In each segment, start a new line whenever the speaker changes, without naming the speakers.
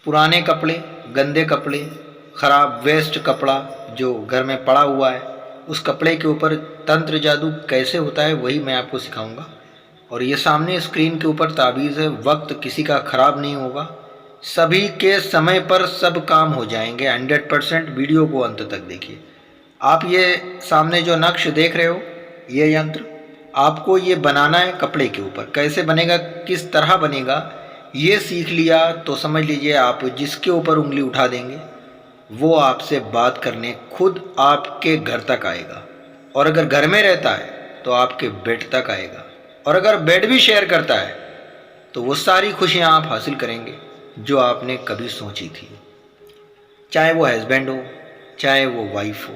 पुराने कपड़े, गंदे कपड़े, ख़राब वेस्ट कपड़ा जो घर में पड़ा हुआ है, उस कपड़े के ऊपर तंत्र जादू कैसे होता है वही मैं आपको सिखाऊंगा। और ये सामने स्क्रीन के ऊपर ताबीज़ है, वक्त किसी का ख़राब नहीं होगा, सभी के समय पर सब काम हो जाएंगे 100%। वीडियो को अंत तक देखिए। आप ये सामने जो नक्श देख रहे हो, ये यंत्र आपको ये बनाना है कपड़े के ऊपर। कैसे बनेगा, किस तरह बनेगा, ये सीख लिया तो समझ लीजिए आप जिसके ऊपर उंगली उठा देंगे वो आपसे बात करने खुद आपके घर तक आएगा। और अगर घर में रहता है तो आपके बेड तक आएगा। और अगर बेड भी शेयर करता है तो वो सारी खुशियां आप हासिल करेंगे जो आपने कभी सोची थी। चाहे वो हस्बैंड हो, चाहे वो वाइफ हो,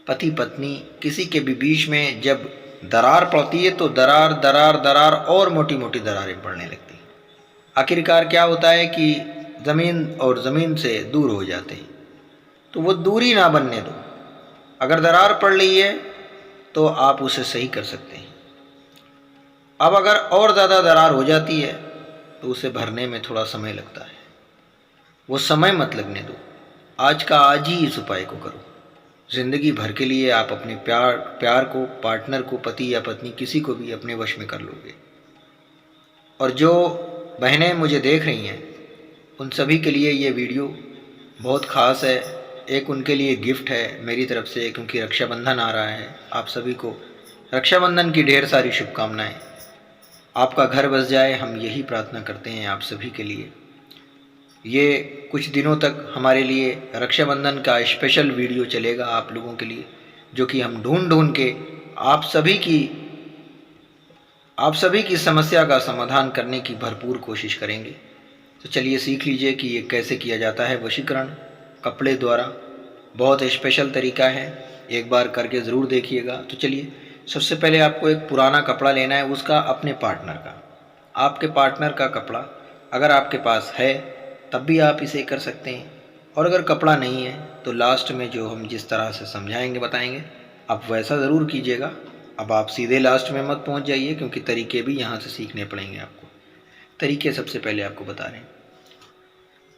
पति पत्नी, किसी के भी बीच में जब दरार पड़ती है तो दरार दरार दरार और मोटी मोटी दरारें पड़ने लगती हैं। आखिरकार क्या होता है कि ज़मीन और ज़मीन से दूर हो जाते हैं। तो वो दूरी ना बनने दो। अगर दरार पड़ रही है तो आप उसे सही कर सकते हैं। अब अगर और ज़्यादा दरार हो जाती है तो उसे भरने में थोड़ा समय लगता है। वो समय मत लगने दो, आज का आज ही इस उपाय को करो। ज़िंदगी भर के लिए आप अपने प्यार को, पार्टनर को, पति या पत्नी किसी को भी अपने वश में कर लोगे। और जो बहनें मुझे देख रही हैं उन सभी के लिए ये वीडियो बहुत ख़ास है। एक उनके लिए गिफ्ट है मेरी तरफ से, क्योंकि रक्षाबंधन आ रहा है। आप सभी को रक्षाबंधन की ढेर सारी शुभकामनाएं। आपका घर बस जाए, हम यही प्रार्थना करते हैं आप सभी के लिए। ये कुछ दिनों तक हमारे लिए रक्षाबंधन का स्पेशल वीडियो चलेगा आप लोगों के लिए, जो कि हम ढूंढ ढूंढ के आप सभी की समस्या का समाधान करने की भरपूर कोशिश करेंगे। तो चलिए सीख लीजिए कि ये कैसे किया जाता है वशीकरण कपड़े द्वारा। बहुत स्पेशल तरीका है, एक बार करके ज़रूर देखिएगा। तो चलिए, सबसे पहले आपको एक पुराना कपड़ा लेना है, उसका अपने पार्टनर का, आपके पार्टनर का कपड़ा अगर आपके पास है तब भी आप इसे कर सकते हैं। और अगर कपड़ा नहीं है तो लास्ट में जो हम जिस तरह से समझाएंगे बताएंगे आप वैसा ज़रूर कीजिएगा। अब आप सीधे लास्ट में मत पहुंच जाइए, क्योंकि तरीके भी यहाँ से सीखने पड़ेंगे आपको। तरीके सबसे पहले आपको बता रहे हैं।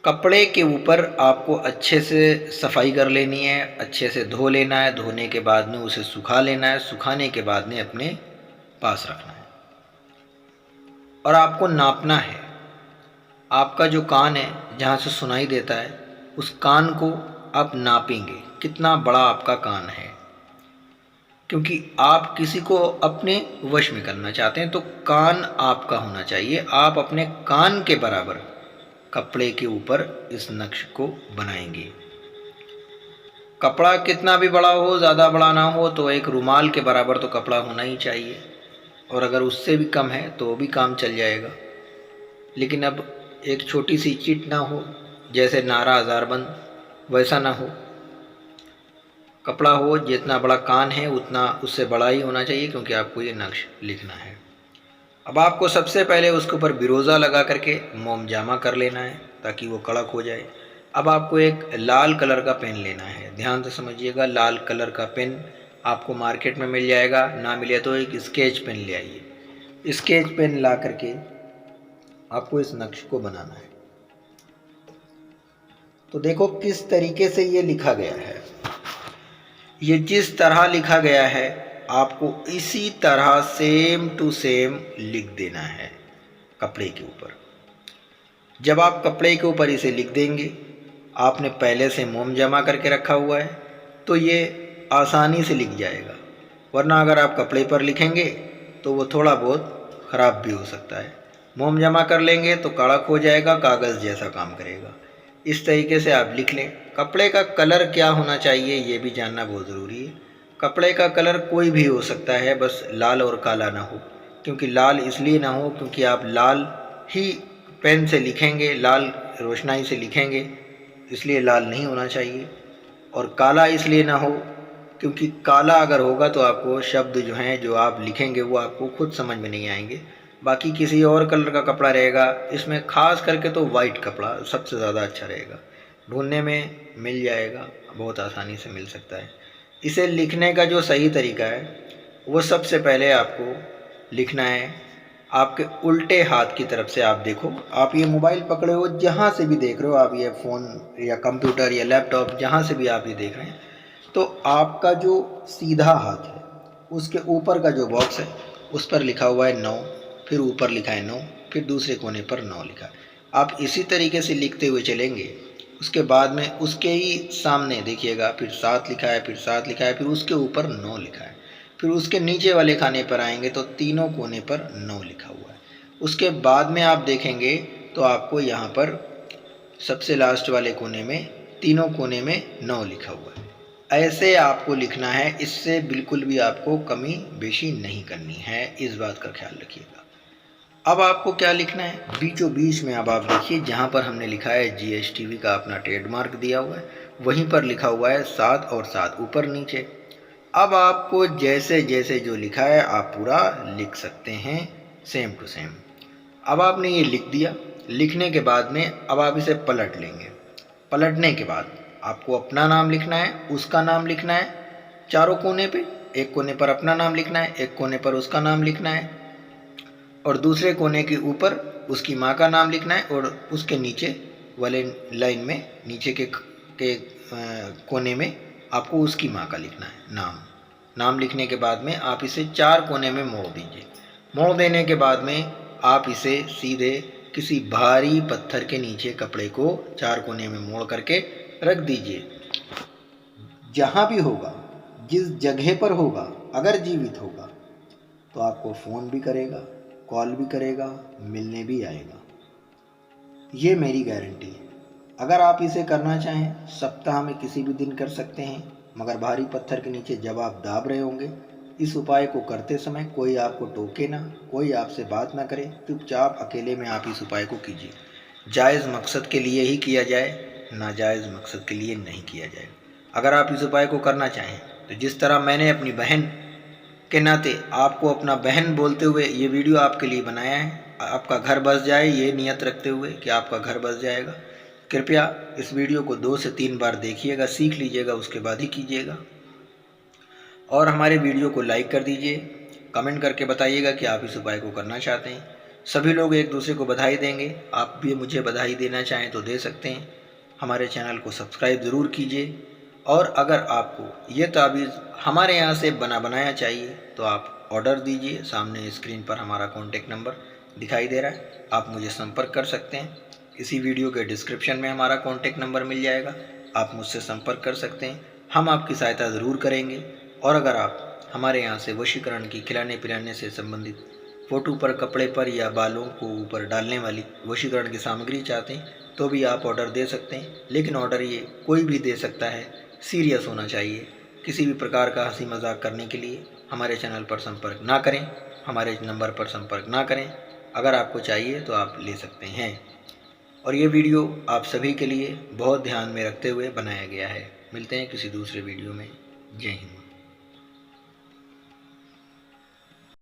कपड़े के ऊपर आपको अच्छे से सफाई कर लेनी है, अच्छे से धो लेना है। धोने के बाद में उसे सुखा लेना है, सुखाने के बाद में अपने पास रखना है। और आपको नापना है। आपका जो कान है जहाँ से सुनाई देता है, उस कान को आप नापेंगे कितना बड़ा आपका कान है, क्योंकि आप किसी को अपने वश में करना चाहते हैं। तो कान आपका होना चाहिए। आप अपने कान के बराबर कपड़े के ऊपर इस नक्श को बनाएंगे। कपड़ा कितना भी बड़ा हो, ज़्यादा बड़ा ना हो, तो एक रुमाल के बराबर तो कपड़ा होना ही चाहिए। और अगर उससे भी कम है तो भी काम चल जाएगा। लेकिन अब एक छोटी सी चिट ना हो, जैसे नारा हज़ारबंद वैसा ना हो। कपड़ा हो, जितना बड़ा कान है उतना उससे बड़ा ही होना चाहिए, क्योंकि आपको ये नक्श लिखना है। अब आपको सबसे पहले उसके ऊपर बिरोज़ा लगा करके मोम जामा कर लेना है ताकि वो कड़क हो जाए। अब आपको एक लाल कलर का पेन लेना है, ध्यान से समझिएगा। लाल कलर का पेन आपको मार्केट में मिल जाएगा, ना मिले तो एक स्केच पेन ले आइए। स्केच पेन ला करके आपको इस नक्श को बनाना है। तो देखो किस तरीके से ये लिखा गया है। ये जिस तरह लिखा गया है आपको इसी तरह सेम टू सेम लिख देना है कपड़े के ऊपर। जब आप कपड़े के ऊपर इसे लिख देंगे, आपने पहले से मोम जमा करके रखा हुआ है तो ये आसानी से लिख जाएगा। वरना अगर आप कपड़े पर लिखेंगे तो वो थोड़ा बहुत ख़राब भी हो सकता है। मोम जमा कर लेंगे तो कड़क हो जाएगा, कागज़ जैसा काम करेगा। इस तरीके से आप लिख लें। कपड़े का कलर क्या होना चाहिए ये भी जानना बहुत ज़रूरी है। कपड़े का कलर कोई भी हो सकता है, बस लाल और काला ना हो। क्योंकि लाल इसलिए ना हो क्योंकि आप लाल ही पेन से लिखेंगे, लाल रोशनाई से लिखेंगे, इसलिए लाल नहीं होना चाहिए। और काला इसलिए ना हो क्योंकि काला अगर होगा तो आपको शब्द जो हैं जो आप लिखेंगे वो आपको खुद समझ में नहीं आएंगे। बाकी किसी और कलर का कपड़ा रहेगा, इसमें ख़ास करके तो वाइट कपड़ा सबसे ज़्यादा अच्छा रहेगा। ढूंढने में मिल जाएगा, बहुत आसानी से मिल सकता है। इसे लिखने का जो सही तरीका है वो सबसे पहले आपको लिखना है। आपके उल्टे हाथ की तरफ से आप देखो, आप ये मोबाइल पकड़े हो, जहाँ से भी देख रहे हो आप, ये फ़ोन या कंप्यूटर या लैपटॉप जहाँ से भी आप ये देख रहे हैं, तो आपका जो सीधा हाथ है उसके ऊपर का जो बॉक्स है उस पर लिखा हुआ है 9, फिर ऊपर लिखा है 9, फिर दूसरे कोने पर 9 लिखा है। आप इसी तरीके से लिखते हुए चलेंगे, उसके बाद में उसके ही सामने देखिएगा फिर 7 लिखा है, फिर 7 लिखा है, फिर उसके ऊपर 9 लिखा है, फिर उसके नीचे वाले खाने पर आएंगे तो तीनों कोने पर 9 लिखा हुआ है। उसके बाद में आप देखेंगे तो आपको यहाँ पर सबसे लास्ट वाले कोने में, तीनों कोने में 9 लिखा हुआ है। ऐसे आपको लिखना है, इससे बिल्कुल भी आपको कमी बेशी नहीं करनी है, इस बात का ख्याल रखिएगा। अब आपको क्या लिखना है, बीचों बीच में अब आप देखिए जहाँ पर हमने लिखा है GSTV का अपना ट्रेडमार्क दिया हुआ है, वहीं पर लिखा हुआ है 7 और 7 ऊपर नीचे। अब आपको जैसे जैसे जो लिखा है आप पूरा लिख सकते हैं सेम टू सेम। अब आपने ये लिख दिया, लिखने के बाद में अब आप इसे पलट लेंगे। पलटने के बाद आपको अपना नाम लिखना है, उसका नाम लिखना है, चारों कोने पे, एक कोने पर अपना नाम लिखना है, एक कोने पर उसका नाम लिखना है, और दूसरे कोने के ऊपर उसकी माँ का नाम लिखना है, और उसके नीचे वाले लाइन में नीचे के कोने में आपको उसकी माँ का लिखना है नाम लिखने के बाद में आप इसे 4 कोने में मोड़ दीजिए। मोड़ देने के बाद में आप इसे सीधे किसी भारी पत्थर के नीचे कपड़े को 4 कोने में मोड़ करके रख दीजिए। जहाँ भी होगा, जिस जगह पर होगा, अगर जीवित होगा तो आपको फ़ोन भी करेगा, कॉल भी करेगा, मिलने भी आएगा, ये मेरी गारंटी है। अगर आप इसे करना चाहें सप्ताह में किसी भी दिन कर सकते हैं, मगर भारी पत्थर के नीचे जब आप दाब रहे होंगे, इस उपाय को करते समय कोई आपको टोके ना, कोई आपसे बात ना करे, चुपचाप अकेले में आप इस उपाय को कीजिए। जायज़ मकसद के लिए ही किया जाए, नाजायज़ मकसद के लिए नहीं किया जाए। अगर आप इस उपाय को करना चाहें तो जिस तरह मैंने अपनी बहन के नाते आपको अपना बहन बोलते हुए ये वीडियो आपके लिए बनाया है, आपका घर बस जाए ये नियत रखते हुए कि आपका घर बस जाएगा। कृपया इस वीडियो को 2 से 3 बार देखिएगा, सीख लीजिएगा, उसके बाद ही कीजिएगा। और हमारे वीडियो को लाइक कर दीजिए, कमेंट करके बताइएगा कि आप इस उपाय को करना चाहते हैं। सभी लोग एक दूसरे को बधाई देंगे, आप भी मुझे बधाई देना चाहें तो दे सकते हैं। हमारे चैनल को सब्सक्राइब ज़रूर कीजिए, और अगर आपको ये ताबीज़ हमारे यहाँ से बनाया चाहिए तो आप ऑर्डर दीजिए। सामने स्क्रीन पर हमारा कॉन्टेक्ट नंबर दिखाई दे रहा है, आप मुझे संपर्क कर सकते हैं। इसी वीडियो के डिस्क्रिप्शन में हमारा कॉन्टेक्ट नंबर मिल जाएगा, आप मुझसे संपर्क कर सकते हैं, हम आपकी सहायता ज़रूर करेंगे। और अगर आप हमारे यहाँ से वशीकरण की, खिलाने पिलाने से संबंधित, फ़ोटो पर, कपड़े पर या बालों को ऊपर डालने वाली वशीकरण की सामग्री चाहते हैं तो भी आप ऑर्डर दे सकते हैं। लेकिन ऑर्डर ये कोई भी दे सकता है, सीरियस होना चाहिए। किसी भी प्रकार का हंसी मजाक करने के लिए हमारे चैनल पर संपर्क ना करें, हमारे नंबर पर संपर्क ना करें। अगर आपको चाहिए तो आप ले सकते हैं। और ये वीडियो आप सभी के लिए बहुत ध्यान में रखते हुए बनाया गया है। मिलते हैं किसी दूसरे वीडियो में। जय हिंद।